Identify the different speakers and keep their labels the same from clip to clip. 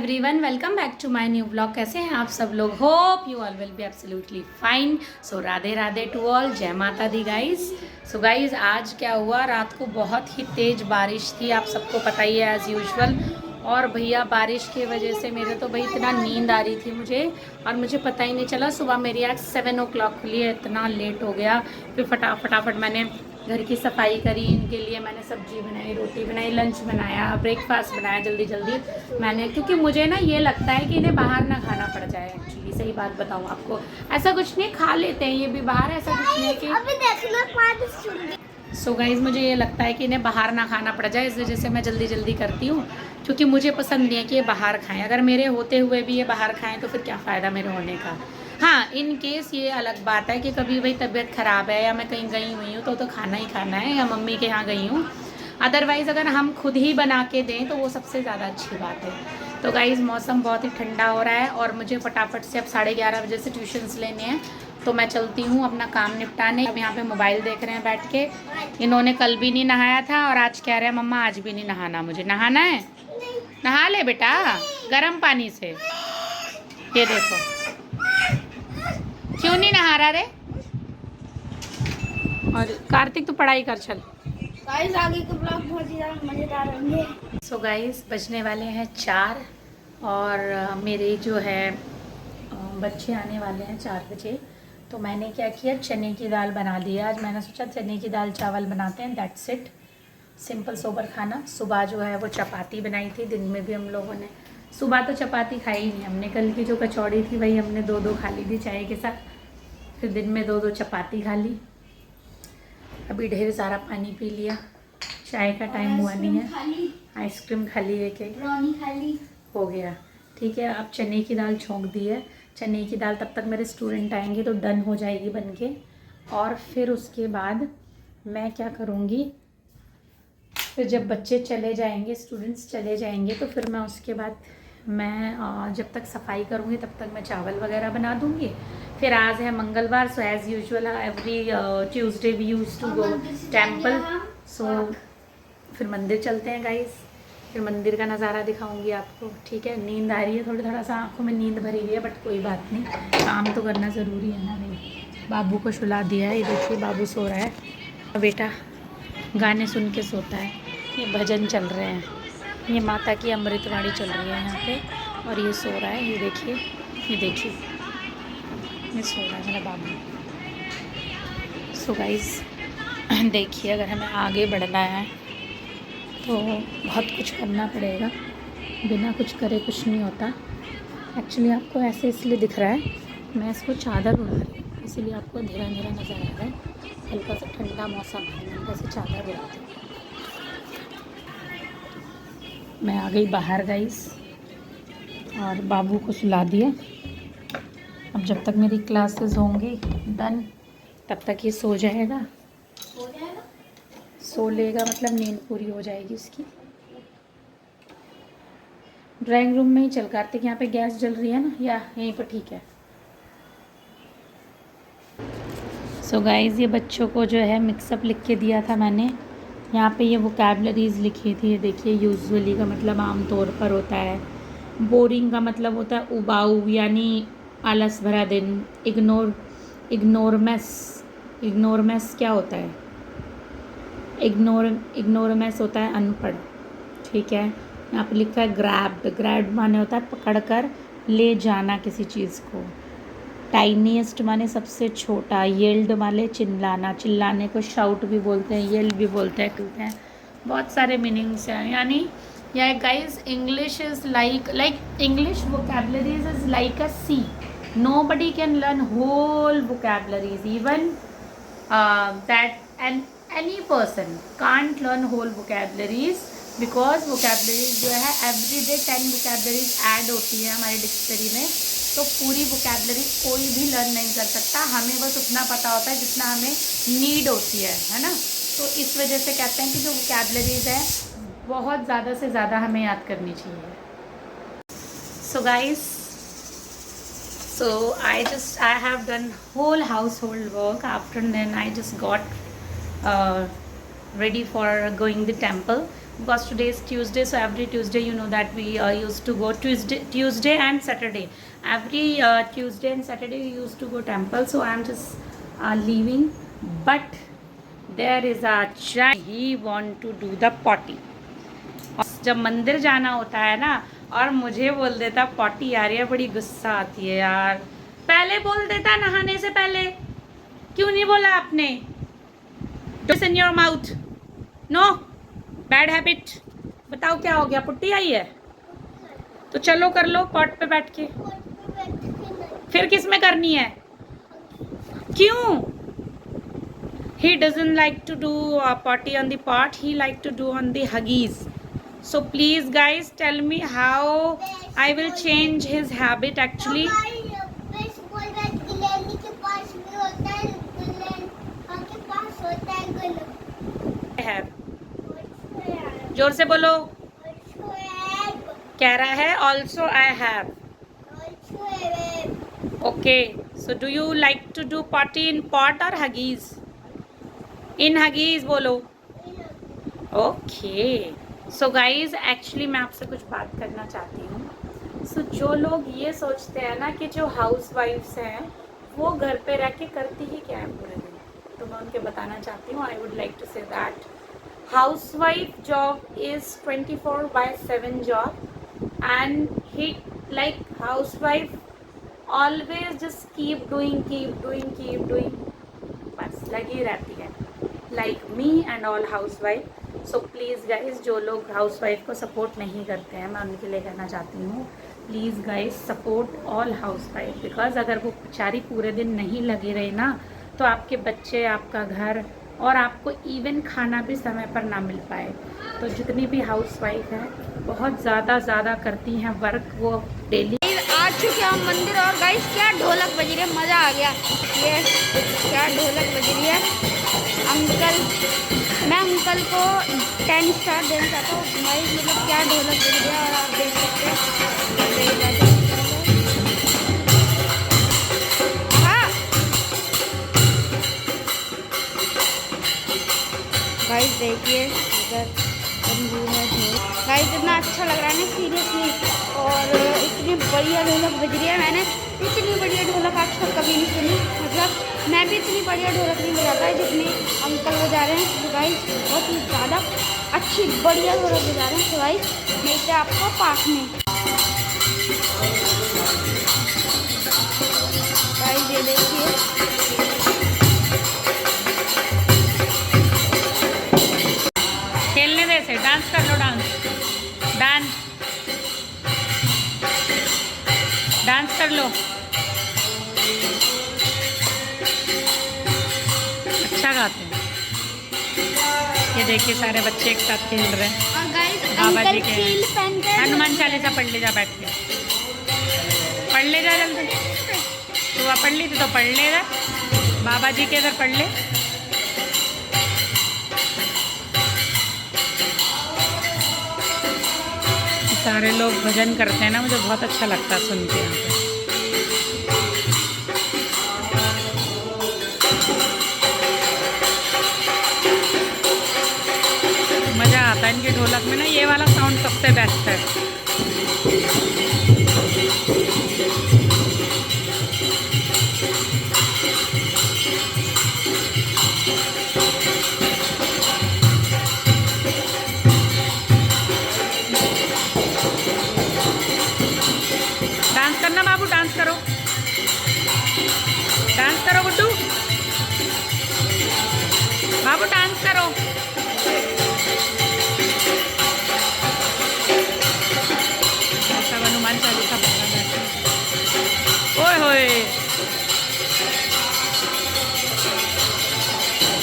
Speaker 1: Everyone, welcome back to my new blog. कैसे हैं आप सब लोग? Hope you all will be absolutely fine. So Radhe Radhe to all, जय माता दी गाइस। सो गाइस, आज क्या हुआ, रात को बहुत ही तेज़ बारिश थी, आप सबको पता ही है एज़ यूजुअल। और भैया बारिश की वजह से मेरे तो भाई इतना नींद आ रही थी मुझे, और मुझे पता ही नहीं चला। सुबह मेरी आज 7 o'clock खुली है, इतना लेट हो गया। फिर फटाफट मैंने घर की सफाई करी, इनके लिए मैंने सब्जी बनाई, रोटी बनाई, लंच बनाया, ब्रेकफास्ट बनाया जल्दी जल्दी मैंने, क्योंकि मुझे ना ये लगता है कि इन्हें बाहर ना खाना पड़ जाए। एक्चुअली सही बात बताऊँ आपको, ऐसा कुछ नहीं, खा लेते हैं ये भी बाहर, ऐसा कुछ नहीं है कि अभी देखना। सो गाइज, मुझे ये लगता है कि इन्हें बाहर ना खाना पड़ जाए, इस वजह से मैं जल्दी जल्दी करती हूँ, क्योंकि मुझे पसंद नहीं है कि ये बाहर खाएं। अगर मेरे होते हुए भी ये बाहर खाएं तो फिर क्या फ़ायदा मेरे होने का। हाँ, इन केस ये अलग बात है कि कभी भाई तबीयत ख़राब है या मैं कहीं गई हुई हूँ तो खाना ही खाना है, या मम्मी के यहाँ गई हूँ। अदरवाइज़ अगर हम खुद ही बना के दें तो वो सबसे ज़्यादा अच्छी बात है। तो गाइज़, मौसम बहुत ही ठंडा हो रहा है और मुझे फटाफट से अब 11:30 बजे से ट्यूशन्स लेने हैं, तो मैं चलती हूँ अपना काम निपटाने। अब यहाँ पे मोबाइल देख रहे हैं बैठ के। इन्होंने कल भी नहीं नहाया था और आज कह रहे हैं मम्मा आज भी नहीं नहाना, मुझे नहाना है। नहा ले बेटा गर्म पानी से। ये देखो, क्यों नहीं नहा रहा रे? और कार्तिक तो पढ़ाई कर, चल।
Speaker 2: गाइस, आगे के ब्लॉग बहुत ही ज़्यादा मज़ेदार होंगे।
Speaker 1: सो गाइस, बजने वाले हैं 4 और मेरे जो है बच्चे आने वाले हैं 4 बजे। तो मैंने क्या किया, चने की दाल बना दी आज। मैंने सोचा चने की दाल चावल बनाते हैं, दैट्स इट, सिंपल सोबर खाना। सुबह जो है वो चपाती बनाई थी, दिन में भी हम लोगों ने सुबह तो चपाती खाई ही नहीं हमने। कल की जो कचौड़ी थी वही हमने 2-2 खा ली थी चाय के साथ, फिर दिन में 2-2 चपाती खा ली। अभी ढेर सारा पानी पी लिया, चाय का टाइम हुआ नहीं है। आइसक्रीम खा ली, एक
Speaker 2: खा ली,
Speaker 1: हो गया। ठीक है, अब चने की दाल छोंक दी है। चने की दाल तब तक मेरे स्टूडेंट आएंगे तो डन हो जाएगी बन के। और फिर उसके बाद मैं क्या करूँगी, फिर जब बच्चे चले जाएंगे, स्टूडेंट्स चले जाएंगे, तो फिर मैं उसके बाद मैं जब तक सफाई करूँगी तब तक मैं चावल वगैरह बना दूँगी। फिर आज है मंगलवार, so as usual every Tuesday we use to go temple. So फिर मंदिर चलते हैं गाइस, फिर मंदिर का नज़ारा दिखाऊंगी आपको। ठीक है, नींद आ रही है, थोड़ा सा आंखों में नींद भरी हुई है, बट कोई बात नहीं, काम तो करना ज़रूरी है ना भाई। बाबू को सुला दिया है, ये देखिए बाबू सो रहा है। बेटा गाने सुन के सोता है, ये भजन चल रहे हैं, ये माता की अमृतवाणी चल रही है यहाँ पे, और ये सो रहा है। ये देखिए, ये देखिए, ये सो रहा है मेरा बाबू। सो गाइस देखिए, अगर हमें आगे बढ़ना है तो बहुत कुछ करना पड़ेगा, बिना कुछ करे कुछ नहीं होता। एक्चुअली आपको ऐसे इसलिए दिख रहा है, मैं इसको चादर उड़ा रही हूँ, इसीलिए आपको अंधेरा अंधेरा नज़र आ रहा है। हल्का सा ठंडा मौसम है, हल्का सा चादर उड़ाती हूँ। मैं आ गई बाहर गाइस, और बाबू को सुला दिया। अब जब तक मेरी क्लासेस होंगी डन, तब तक ये सो जाएगा। सो लेगा मतलब नींद पूरी हो जाएगी इसकी। ड्राइंग रूम में ही चल कार्तिक, यहाँ पे गैस जल रही है ना, या यहीं पर ठीक है। सो गाइस, ये बच्चों को जो है मिक्सअप लिख के दिया था मैंने। यहाँ पे ये वोकैबलरीज लिखी थी, देखिए। यूजुअली का मतलब आमतौर पर होता है। बोरिंग का मतलब होता है उबाऊ, यानी आलस भरा दिन। इग्नोरमेस क्या होता है? इग्नोरमेस होता है अनपढ़। ठीक है, यहाँ पे लिखा है ग्रैब्ड माने होता है पकड़ कर ले जाना किसी चीज़ को। टाइनीएस्ट माने सबसे छोटा। येल्ड माने चिल्लाने को शाउट भी बोलते हैं, येल्ड भी बोलते हैं। बहुत सारे मीनिंग्स हैं, यानी या guys English is like English vocabularies is like a sea. Nobody can learn whole vocabularies, even that any person can't learn whole vocabularies, because vocabularies जो है everyday 10 vocabularies ऐड होती है हमारी डिक्शनरी में, तो पूरी vocabulary कोई भी लर्न नहीं कर सकता। हमें बस उतना पता होता है जितना हमें नीड होती है ना। तो इस वजह से कहते हैं कि जो vocabularies है बहुत ज़्यादा से ज़्यादा हमें याद करनी चाहिए। So guys, so I have done whole household work. After then I just got ready for going the temple. because today is Tuesday, so every Tuesday you know that we used to go Tuesday and Saturday. Every Tuesday and Saturday we used to go temple. So I am just leaving, but there is a child. He want to do the potty. जब मंदिर जाना होता है ना और मुझे बोल देता पॉटी आ रही है, बड़ी गुस्सा आती है यार। पहले बोल देता नहाने से पहले, क्यों नहीं बोला आपने? Toss in your mouth. No, bad habit. बताओ क्या हो गया? पुट्टी आई है तो चलो कर लो पॉट पे बैठ के। फिर किस में करनी है? क्यों? He doesn't like to do potty on the pot. He like to do on the Huggies. So please guys tell me how I will change his habit actually. I have. जोर से बोलो। कह रहा है also I have. Okay. So do you like to do potty in pot or Huggies? In Huggies बोलो। Okay. So guys actually मैं आपसे कुछ बात करना चाहती हूँ। सो जो लोग ये सोचते हैं ना कि जो हाउस वाइफ्स हैं वो घर पे रह के करती ही क्या है पूरे दिन, तो मैं उनके बताना चाहती हूँ। I would like to say that house wife job is 24/7 job and he like house wife always just keep doing बस लगी रहती है, like me and all house wife. So please guys जो लोग हाउस वाइफ को support नहीं करते हैं, मैं उनके लिए कहना चाहती हूँ please guys support all house wife, because अगर वो बेचारी पूरे दिन नहीं लगी रही ना तो आपके बच्चे, आपका घर और आपको इवन खाना भी समय पर ना मिल पाए। तो जितनी भी हाउस वाइफ है बहुत ज़्यादा करती हैं वर्क वो डेली।
Speaker 2: आ चुके हम मंदिर और गाइस क्या ढोलक बज रही है, मज़ा आ गया। ये क्या ढोलक बज रही है। मैं अंकल को 10 स्टार देना चाहता हूँ गाइस, मतलब क्या ढोलक बज रही है। और आप देख सकते हैं हाँ गाइस देखिए इधर तंबू है गाइस, इतना अच्छा लग रहा है ना सीरियसली। और इतनी बढ़िया ढोलक बज रही है, मैंने इतनी बढ़िया ढोलक आज तक कभी नहीं सुनी। मतलब मैं भी इतनी बढ़िया ढोलक नहीं बजाता है जितनी अंकल बजा रहे हैं। तो गाइस बहुत ही ज़्यादा अच्छी बढ़िया ढोलक बजा रहे हैं। तो गाइस मिलते हैं आपको पास में। गाइस ये देखिए
Speaker 1: खेलने दे से डांस कर लो, डांस कर लो। अच्छा गाते हैं। ये देखिए सारे बच्चे एक साथ खेल रहे हैं।
Speaker 2: और गाइस
Speaker 1: बाबा जी
Speaker 2: अंकल
Speaker 1: के
Speaker 2: कील पहनते हैं।
Speaker 1: हनुमान चालीसा पढ़ ले जा, बैठ के पढ़ ले जा जल्दी। तू वहाँ पढ़ ली थी तो पढ़ ले जा, बाबा जी के इधर पढ़ ले। सारे लोग भजन करते हैं ना, मुझे बहुत अच्छा लगता है सुन के। यहाँ पे मज़ा आता है इनके ढोलक में ना, ये वाला साउंड सबसे बेस्ट है। डांस करना बाबू, डांस करो गुड्डू, बाबू डांस करो। हनुमान चालीसा पढ़ा जाता है। ओए होए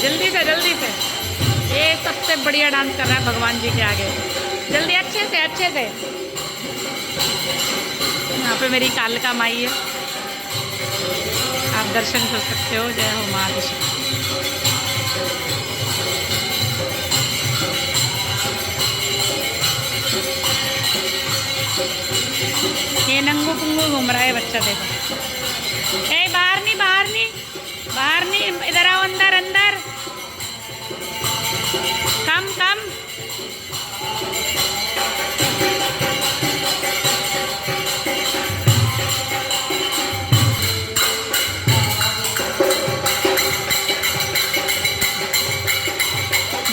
Speaker 1: जल्दी से ये सबसे बढ़िया डांस कर रहा है भगवान जी के आगे। जल्दी अच्छे से। यहाँ पे मेरी कालिका माई है, आप दर्शन कर सकते हो। जय हो माँ आदिशक्ति। ये नंगू पुंगू घूम रहा है बच्चा, देखो। ए बाहर नहीं, इधर आओ, अंदर। कम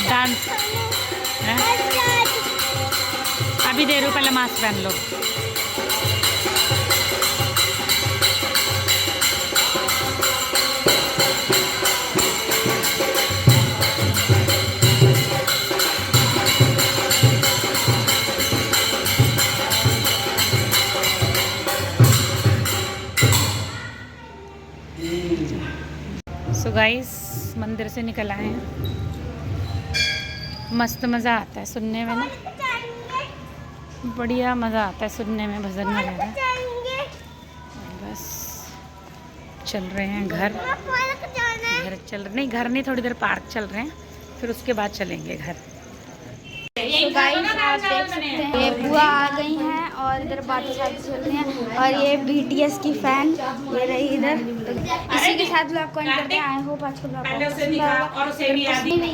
Speaker 1: डांस हैं? अभी दे रही हूँ, पहले मास्क पहन लो। सो गाइस मंदिर से निकल आए हैं। मस्त मज़ा आता है सुनने में ना, बढ़िया मज़ा आता है सुनने में भजन वगैरह। बस चल रहे हैं घर चल रहे नहीं, घर नहीं, थोड़ी देर पार्क चल रहे हैं, फिर उसके बाद चलेंगे घर।
Speaker 2: तो गाइस आप देख सकते हैं ये बुआ आ गई हैं और इधर बातें शादी चल रही हैं और ये BTS की फैन ये रही इधर। तो इसी के साथ ब्लॉग को एंड करते हैं। आई होप आज का ब्लॉग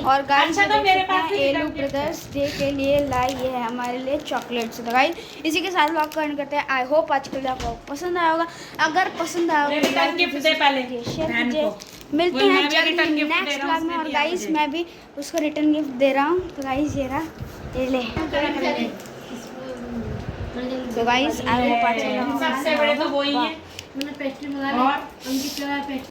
Speaker 2: और गाइस एलू ब्रदर्स डे के लिए लाई है हमारे लिए चॉकलेट्स। तो गाइस इसी के साथ ब्लॉग को एंड करते हैं। आई होप आज का ब्लॉग पसंद आया होगा। अगर पसंद आया होगा तो लाइक कीजिए, शेयर कीजिए। मिलते हैं जल्द ही नेक्स्ट ब्लॉग में। और गाइस मैं भी उसको रिटर्न गिफ्ट दे रहा हूँ। तो गाइस ये रहा, ये ले। तो गाइस आई होप आज का ब्लॉग
Speaker 1: सबसे बड़े तो वही है।
Speaker 2: मैंने पेस्ट्री मंगा ली।